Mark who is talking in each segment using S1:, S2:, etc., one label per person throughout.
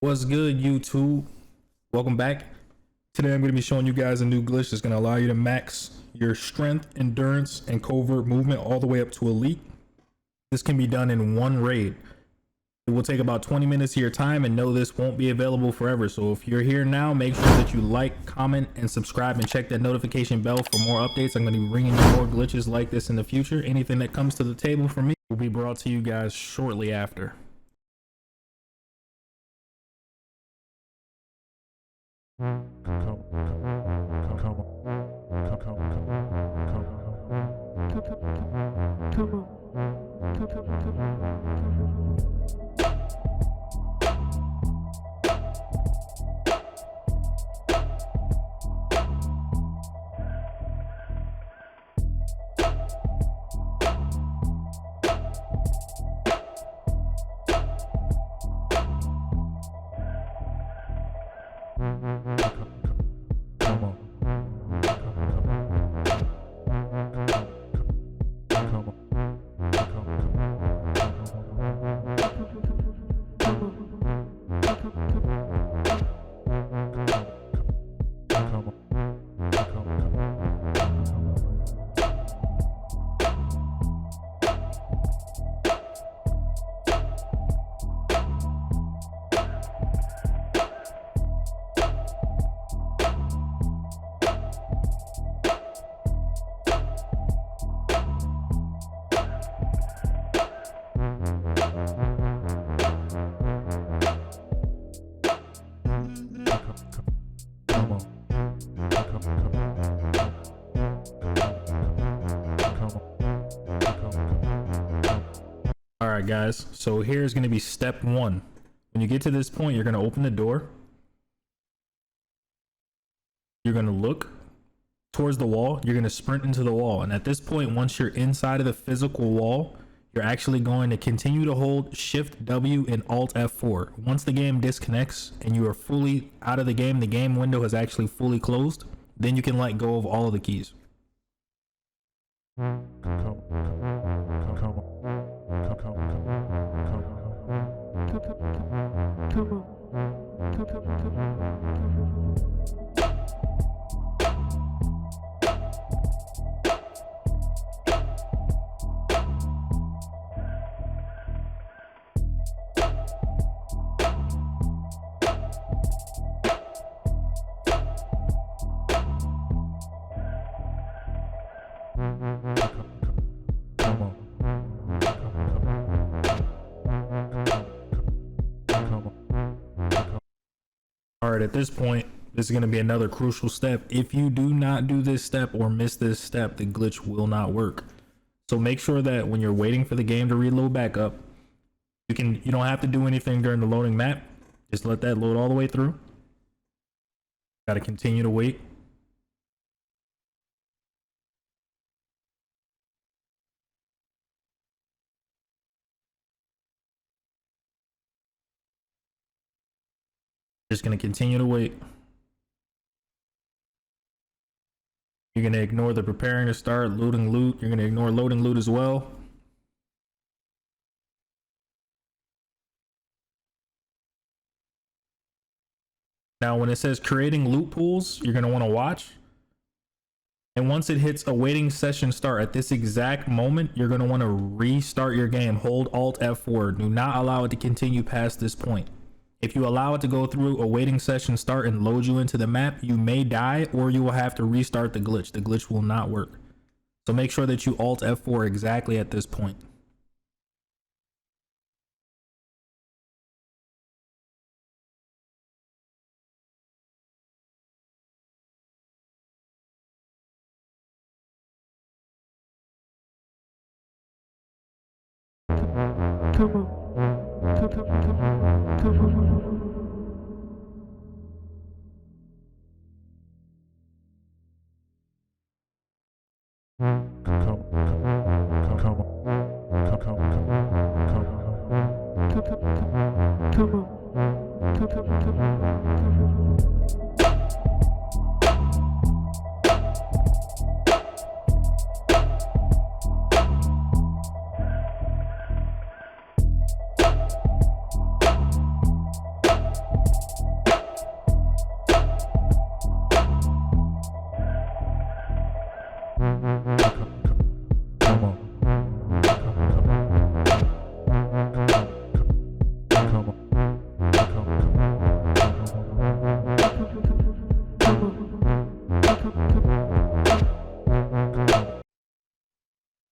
S1: What's good, YouTube? Welcome back. Today I'm going to be showing you guys a new glitch that's going to allow you to max your strength, endurance, and covert movement all the way up to elite. This can be done in one raid. It will take about 20 minutes of your time, and no, this won't be available forever. So if you're here now, make sure that you like, comment, and subscribe, and check that notification bell for more updates. I'm going to be bringing you more glitches like this in the future. Anything that comes to the table for me will be brought to you guys shortly after. Alright guys, so here's going to be step one. When you get to this point, you're going to open the door. You're going to look towards the wall. You're going to sprint into the wall. And at this point, once you're inside of the physical wall, you're actually going to continue to hold Shift W and Alt F4. Once the game disconnects and you are fully out of the game window has actually fully closed, then you can let go of all of the keys. Alright, at this point, this is going to be another crucial step. If you do not do this step or miss this step, the glitch will not work. So make sure that when you're waiting for the game to reload back up, you don't have to do anything during the loading map. Just let that load all the way through. Got to continue to wait. Just going to continue to wait. You're going to ignore the preparing to start, looting loot. You're going to ignore loading loot as well. Now, when it says creating loot pools, you're going to want to watch. And once it hits awaiting session start, at this exact moment, you're going to want to restart your game. Hold Alt F4. Do not allow it to continue past this point. If you allow it to go through awaiting session start and load you into the map, you may die or you will have to restart the glitch. The glitch will not work. So make sure that you Alt F4 exactly at this point.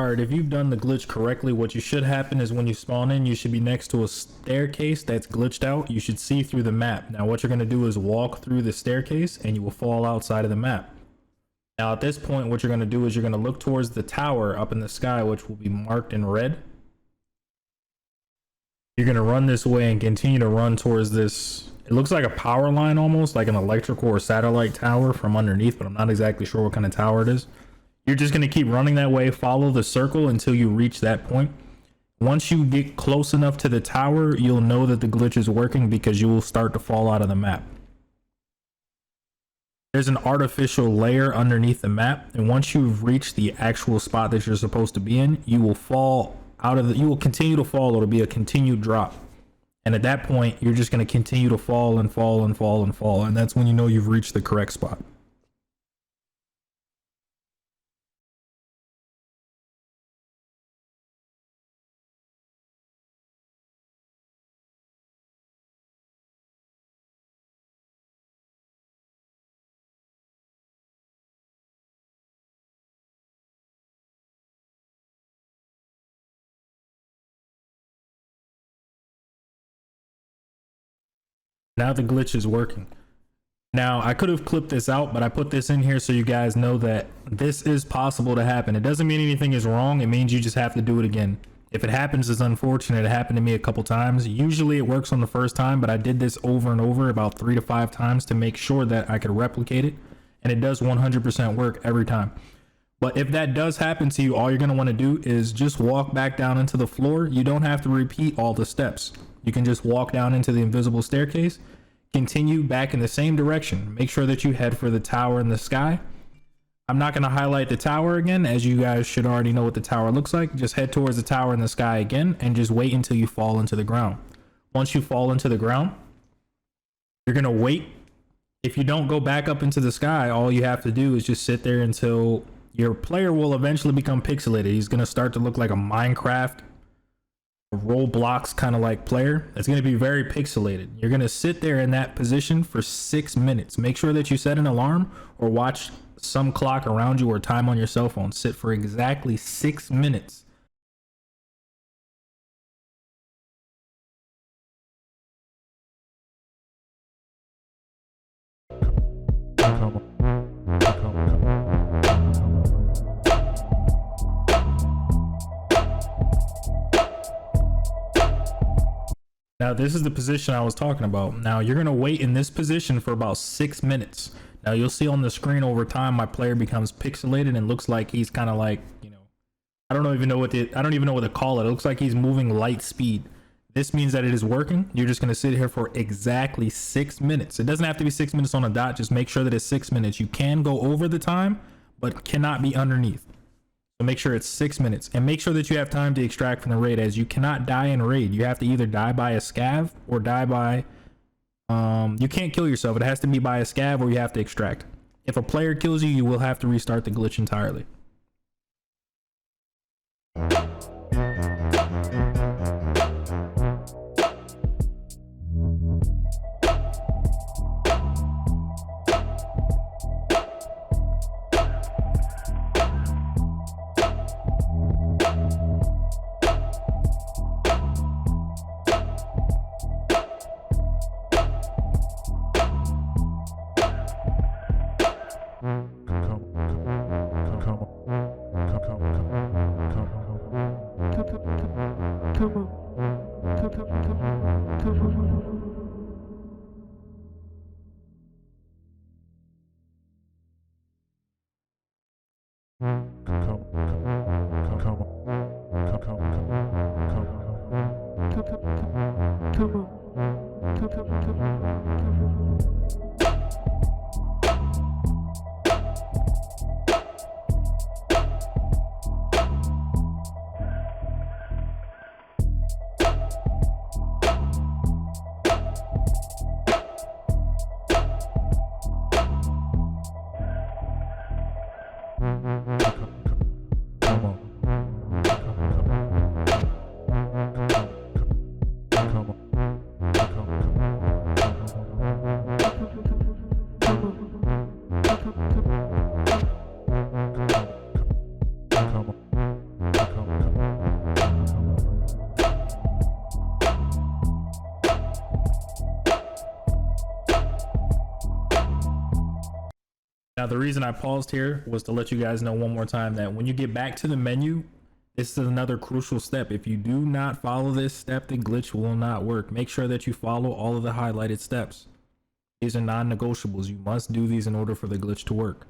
S1: Alright, if you've done the glitch correctly, what you should happen is when you spawn in, you should be next to a staircase that's glitched out. You should see through the map. Now what you're going to do is walk through the staircase and you will fall outside of the map. Now at this point, what you're going to do is you're going to look towards the tower up in the sky, which will be marked in red. You're going to run this way and continue to run towards this. It looks like a power line, almost like an electrical or satellite tower from underneath, but I'm not exactly sure what kind of tower it is. You're just going to keep running that way, follow the circle until you reach that point. Once you get close enough to the tower, you'll know that the glitch is working because you will start to fall out of the map. There's an artificial layer underneath the map, and once you've reached the actual spot that you're supposed to be in, you will fall out of you will continue to fall. It'll be a continued drop. And at that point, you're just going to continue to fall and fall and fall and fall. And that's when you know you've reached the correct spot. Now the glitch is working. Now I could have clipped this out, but I put this in here so you guys know that this is possible to happen. It doesn't mean anything is wrong. It means you just have to do it again. If it happens, it's unfortunate. It happened to me a couple times. Usually it works on the first time, but I did this over and over about 3 to 5 times to make sure that I could replicate it. And it does 100% work every time. But if that does happen to you, all you're going to want to do is just walk back down into the floor. You don't have to repeat all the steps. You can just walk down into the invisible staircase, continue back in the same direction. Make sure that you head for the tower in the sky. I'm not going to highlight the tower again, as you guys should already know what the tower looks like. Just head towards the tower in the sky again and just wait until you fall into the ground. Once you fall into the ground, you're going to wait. If you don't go back up into the sky, all you have to do is just sit there until your player will eventually become pixelated. He's going to start to look like a Minecraft, a Roblox kind of like player. It's going to be very pixelated. You're going to sit there in that position for 6 minutes. Make sure that you set an alarm or watch some clock around you or time on your cell phone. Sit for exactly 6 minutes. Now this is the position I was talking about. Now you're gonna wait in this position for about 6 minutes. Now you'll see on the screen over time my player becomes pixelated and looks like he's kind of like, you know, I don't even know what to call it. It looks like he's moving light speed. This means that it is working. You're just gonna sit here for exactly 6 minutes. It doesn't have to be 6 minutes on a dot. Just make sure that it's 6 minutes. You can go over the time, but cannot be underneath. So make sure it's 6 minutes and make sure that you have time to extract from the raid, as you cannot die in raid. You have to either die by a scav or die by, you can't kill yourself. It has to be by a scav or you have to extract. If a player kills you, you will have to restart the glitch entirely. Now, the reason I paused here was to let you guys know one more time that when you get back to the menu, this is another crucial step. If you do not follow this step, the glitch will not work. Make sure that you follow all of the highlighted steps. These are non-negotiables. You must do these in order for the glitch to work.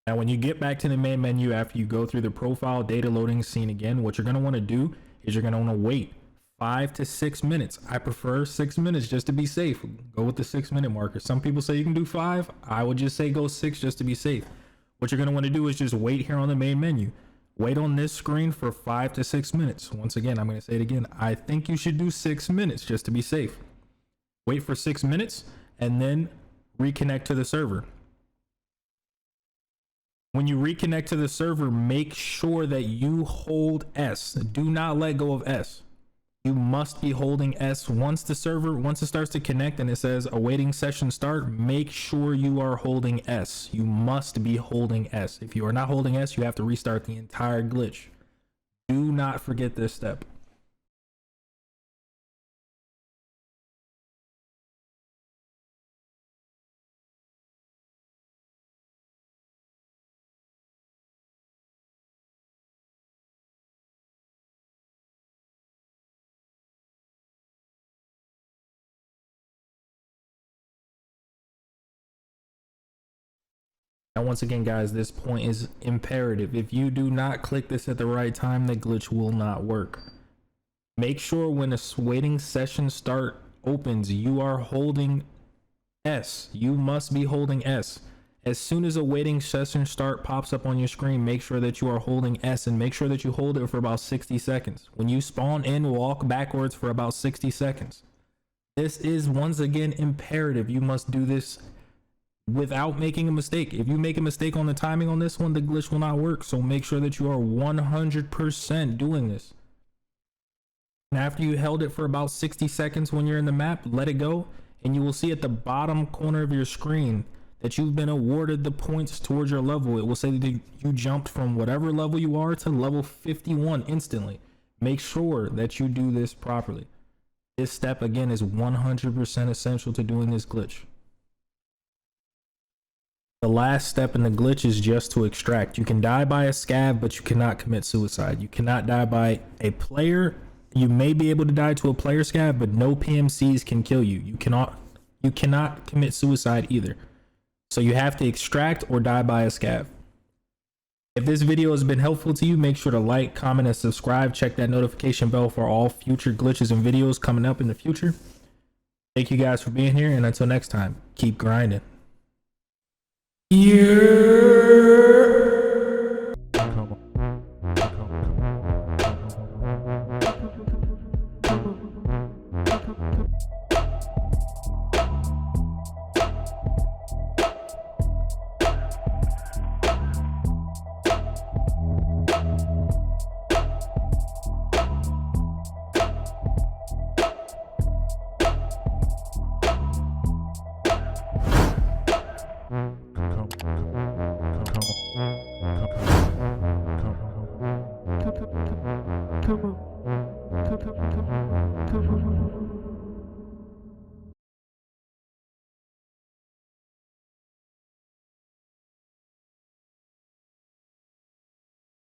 S1: Now, when you get back to the main menu after you go through the profile data loading scene again, what you're going to want to do is you're going to want to wait 5 to 6 minutes. I prefer 6 minutes just to be safe. Go with the 6-minute marker. Some people say you can do 5. I would just say go 6 just to be safe. What you're going to want to do is just wait here on the main menu. Wait on this screen for 5 to 6 minutes. Once again, I'm going to say it again. I think you should do 6 minutes just to be safe. Wait for 6 minutes and then reconnect to the server. When you reconnect to the server, make sure that you hold S. Do not let go of S. You must be holding S. Once it starts to connect and it says awaiting session start, make sure you are holding S. You must be holding S. If you are not holding S, you have to restart the entire glitch. Do not forget this step. Now, once again, guys, this point is imperative. If you do not click this at the right time, the glitch will not work. Make sure when a waiting session start opens, you are holding S. You must be holding S. As soon as a waiting session start pops up on your screen, make sure that you are holding S and make sure that you hold it for about 60 seconds. When you spawn in, walk backwards for about 60 seconds. This is, once again, imperative. You must do this without making a mistake. If you make a mistake on the timing on this one, the glitch will not work. So make sure that you are 100% doing this. And after you held it for about 60 seconds when you're in the map, let it go. And you will see at the bottom corner of your screen that you've been awarded the points towards your level. It will say that you jumped from whatever level you are to level 51 instantly. Make sure that you do this properly. This step, again, is 100% essential to doing this glitch. The last step in the glitch is just to extract. You can die by a scav, but you cannot commit suicide. You cannot die by a player. You may be able to die to a player scav, but no PMCs can kill you. You cannot commit suicide either. So you have to extract or die by a scav. If this video has been helpful to you, make sure to like, comment, and subscribe. Check that notification bell for all future glitches and videos coming up in the future. Thank you guys for being here, and until next time, keep grinding. Come on.